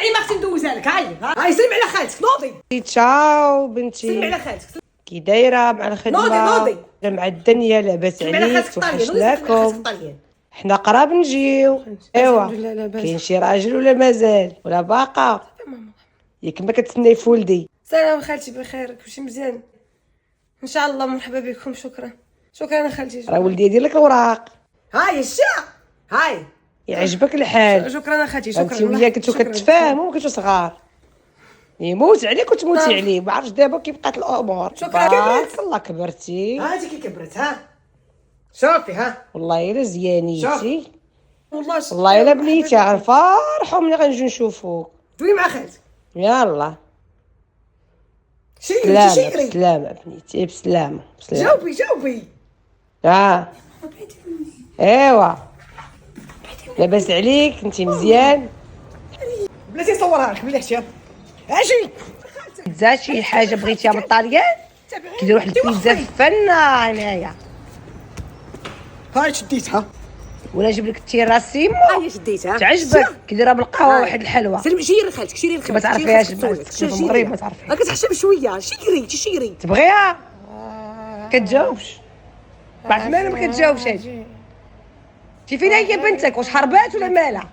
يعني ما خصني ندوزها لك. هاي سلمي على خالتك. نوضي تشاو بنتي. سلمي على خالتك. كي دايره مع الخدمه؟ نوضي مع الدنيا لاباس سلمي على عليك؟ خالتك طاليه. نوضي سلمي على خالتك توحشناكم. طاليه. حنا قراب نجيو. ايوا الحمد لله لاباس. كاين شي راجل ولا مازال ولا باقا؟ ياك ما كتسناي في ولدي؟ سلام خالتي بخير كلشي مزيان ان شاء الله. مرحبا بكم. شكرا خالتي. راه ولدي يدير لك الوراق. هاي الشا هاي يعجبك الحال؟ شكرا خالتي. شكرا. انت وياه كنتو كتفاهموا كنتو صغار. يموت عليك وتموتي عليه. ما عرفتش دابا كي بقات الامور. شكرا. بارك الله كبرتي. هاتي كي كبرت. شوفي والله الا زيانيتي. والله الا بنيتي غنفرحوا ملي غنجيو نشوفوك. دوي مع خالتك. يلا شيري بسلامة بسلامة بنيتي. بسلامة. جاوبي. ايوا لاباس عليك؟ انتي مزيان؟ بلاتي نصورها لك بلاتي. اجي بيتزا شي حاجة بغيتيها من الطاليان؟ كيديروا واحد البيتزا فنة هنايا. هاي شديتها ولا نجيب لك التيراسيمو؟ هاي شديتها. تعجبك؟ كيديرها بالقهوة واحد الحلوة. شيري لخالتك. ما تعرفيهاش في المغرب ما تعرفيهاش. راك تحشم شويه. شيري تبغيها؟ كتجاوبش. بعد ما كتجاوبش هادي. شي فين هي بنتك؟ واش هربات ولا مالها؟